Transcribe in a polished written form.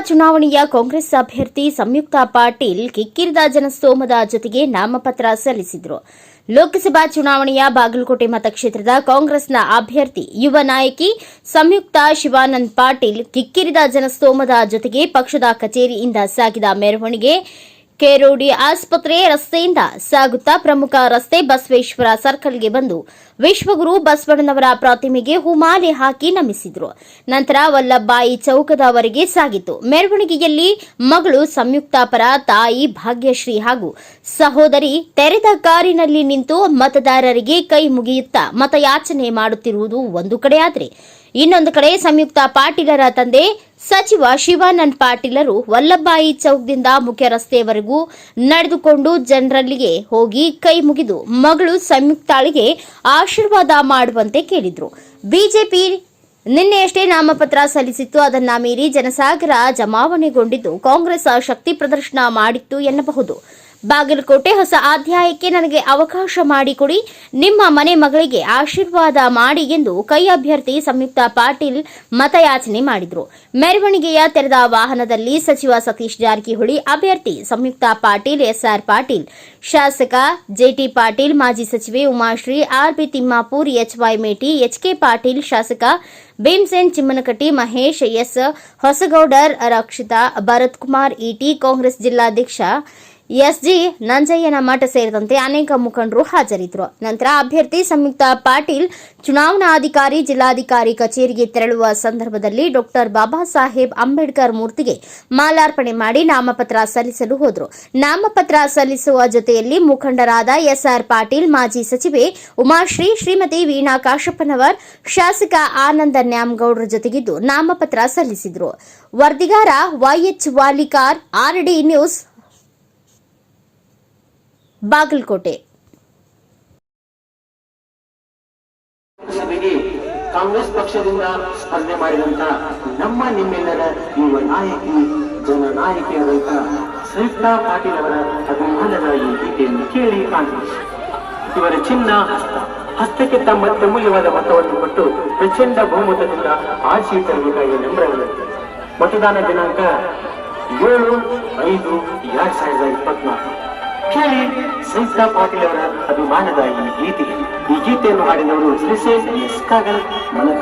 ಚುನಾವಣೆಯ ಕಾಂಗ್ರೆಸ್ ಅಭ್ಯರ್ಥಿ ಸಂಯುಕ್ತಾ ಪಾಟೀಲ್ ಕಿಕ್ಕಿರಿದ ಜನಸ್ತೋಮದ ಜೊತೆಗೆ ನಾಮಪತ್ರ ಸಲ್ಲಿಸಿದರು. ಲೋಕಸಭಾ ಚುನಾವಣೆಯ ಬಾಗಲಕೋಟೆ ಮತಕ್ಷೇತ್ರದ ಕಾಂಗ್ರೆಸ್ನ ಅಭ್ಯರ್ಥಿ ಯುವ ನಾಯಕಿ ಸಂಯುಕ್ತಾ ಶಿವಾನಂದ್ ಪಾಟೀಲ್ ಕಿಕ್ಕಿರಿದ ಜನಸ್ತೋಮದ ಜೊತೆಗೆ ಪಕ್ಷದ ಕಚೇರಿಯಿಂದ ಸಾಗಿದ ಮೆರವಣಿಗೆ ಕೆರೋಡಿ ಆಸ್ಪತ್ರೆ ರಸ್ತೆಯಿಂದ ಸಾಗುತ್ತಾ ಪ್ರಮುಖ ರಸ್ತೆ ಬಸವೇಶ್ವರ ಸರ್ಕಲ್ಗೆ ಬಂದು ವಿಶ್ವಗುರು ಬಸವಣ್ಣನವರ ಪ್ರತಿಮೆಗೆ ಹೂಮಾಲೆ ಹಾಕಿ ನಮಿಸಿದರು. ನಂತರ ವಲ್ಲಭಾಯಿ ಚೌಕದವರೆಗೆ ಸಾಗಿತು. ಮೆರವಣಿಗೆಯಲ್ಲಿ ಮಗಳು ಸಂಯುಕ್ತಾ ಪರ ತಾಯಿ ಭಾಗ್ಯಶ್ರೀ ಹಾಗೂ ಸಹೋದರಿ ತೆರೆದ ಕಾರಿನಲ್ಲಿ ನಿಂತು ಮತದಾರರಿಗೆ ಕೈ ಮುಗಿಯುತ್ತಾ ಮತಯಾಚನೆ ಮಾಡುತ್ತಿರುವುದು ಒಂದು ಕಡೆಯಾದರೆ, ಇನ್ನೊಂದು ಕಡೆ ಸಂಯುಕ್ತಾ ಪಾಟೀಲರ ತಂದೆ ಸಚಿವ ಶಿವಾನಂದ್ ಪಾಟೀಲರು ವಲ್ಲಭಾಯಿ ಚೌಕದಿಂದ ಮುಖ್ಯ ರಸ್ತೆಯವರೆಗೂ ನಡೆದುಕೊಂಡು ಜನರಲ್ಲಿಗೆ ಹೋಗಿ ಕೈ ಮುಗಿದು ಮಗಳು ಸಂಯುಕ್ತಾಳಿಗೆ ಆಶೀರ್ವಾದ ಮಾಡುವಂತೆ ಕೇಳಿದ್ರು. ಬಿಜೆಪಿ ನಿನ್ನೆಯಷ್ಟೇ ನಾಮಪತ್ರ ಸಲ್ಲಿಸಿತ್ತು. ಅದನ್ನ ಮೀರಿ ಜನಸಾಗರ ಜಮಾವಣೆಗೊಂಡಿದ್ದು ಕಾಂಗ್ರೆಸ್ ಶಕ್ತಿ ಪ್ರದರ್ಶನ ಮಾಡಿತ್ತು ಎನ್ನಬಹುದು. ಬಾಗಲಕೋಟೆ ಹೊಸ ಅಧ್ಯಾಯಕ್ಕೆ ನನಗೆ ಅವಕಾಶ ಮಾಡಿಕೊಡಿ, ನಿಮ್ಮ ಮನೆ ಮಗಳಿಗೆ ಆಶೀರ್ವಾದ ಮಾಡಿ ಎಂದು ಕೈ ಅಭ್ಯರ್ಥಿ ಸಂಯುಕ್ತಾ ಪಾಟೀಲ್ ಮತಯಾಚನೆ ಮಾಡಿದರು. ಮೆರವಣಿಗೆಯ ತೆರೆದ ವಾಹನದಲ್ಲಿ ಸಚಿವ ಸತೀಶ್ ಜಾರಕಿಹೊಳಿ, ಅಭ್ಯರ್ಥಿ ಸಂಯುಕ್ತಾ ಪಾಟೀಲ್, ಎಸ್ಆರ್ ಪಾಟೀಲ್, ಶಾಸಕ ಜೆಟಿ ಪಾಟೀಲ್, ಮಾಜಿ ಸಚಿವೆ ಉಮಾಶ್ರೀ, ಆರ್ಬಿ ತಿಮ್ಮಾಪುರ್, ಎಚ್ವೈ ಮೇಟಿ, ಎಚ್ಕೆ ಪಾಟೀಲ್, ಶಾಸಕ ಭೀಮಸೇನ್ ಚಿಮ್ಮನಕಟ್ಟಿ, ಮಹೇಶ್ ಎಸ್ ಹೊಸಗೌಡರ್, ರಕ್ಷಿತಾ, ಭರತ್ ಕುಮಾರ್ ಇಟಿ, ಕಾಂಗ್ರೆಸ್ ಜಿಲ್ಲಾಧ್ಯಕ್ಷ ಎಸ್ಜಿ ನಂಜಯ್ಯನ ಮಠ ಸೇರಿದಂತೆ ಅನೇಕ ಮುಖಂಡರು ಹಾಜರಿದ್ದರು. ನಂತರ ಅಭ್ಯರ್ಥಿ ಸಂಯುಕ್ತಾ ಪಾಟೀಲ್ ಚುನಾವಣಾಧಿಕಾರಿ ಜಿಲ್ಲಾಧಿಕಾರಿ ಕಚೇರಿಗೆ ತೆರಳುವ ಸಂದರ್ಭದಲ್ಲಿ ಡಾ ಬಾಬಾ ಸಾಹೇಬ್ ಅಂಬೇಡ್ಕರ್ ಮೂರ್ತಿಗೆ ಮಾಲಾರ್ಪಣೆ ಮಾಡಿ ನಾಮಪತ್ರ ಸಲ್ಲಿಸಲು ಹೋದರು. ನಾಮಪತ್ರ ಸಲ್ಲಿಸುವ ಜೊತೆಯಲ್ಲಿ ಮುಖಂಡರಾದ ಎಸ್ಆರ್ ಪಾಟೀಲ್, ಮಾಜಿ ಸಚಿವೆ ಉಮಾಶ್ರೀ, ಶ್ರೀಮತಿ ವೀಣಾ ಕಾಶಪ್ಪನವರ್, ಶಾಸಕ ಆನಂದ ನ್ಯಾಮಗೌಡರ ಜೊತೆಗಿದ್ದು ನಾಮಪತ್ರ ಸಲ್ಲಿಸಿದರು. ವರದಿಗಾರ YH Valikar, RD News, Bagalkote. ಸಭೆಗೆ ಕಾಂಗ್ರೆಸ್ ಪಕ್ಷದಿಂದ ಸ್ಪರ್ಧೆ ಮಾಡಿದಂತ ನಮ್ಮ ನಿಮ್ಮೆಲ್ಲರ ಯುವ ನಾಯಕಿ, ಜನನಾಯಕಿಯಾದಂತ ಸಂಯುಕ್ತಾ ಪಾಟೀಲ್ ಅವರ ಅಭಿಮಾನದ ಈ ಗೀತೆಯನ್ನು ಕೇಳಿ ಕಾಂಗ್ರೆಸ್ ಇವರ ಚಿನ್ನ ಹಸ್ತಕ್ಕೆ ತಮ್ಮ ಅಮೂಲ್ಯವಾದ ಮತವನ್ನು ಕೊಟ್ಟು ಪ್ರಚಂಡ ಬಹುಮತದಿಂದ ಆರಿಸಿ ತರಬೇಕಾಗಿ ನಮ್ರ ವಿನಂತಿ. ಮತದಾನ ದಿನಾಂಕ 7/5/2024. ಕೇಳಿ ಸಂಯುಕ್ತಾ ಪಾಟೀಲ್ ಅವರ ಅಭಿಮಾನದ ಈ ಗೀತೆಯನ್ನು ಹಾಡಿದವರು ಶ್ರೀ ಎಸ್ ಕಾಗಲ್ ಮಲಗ.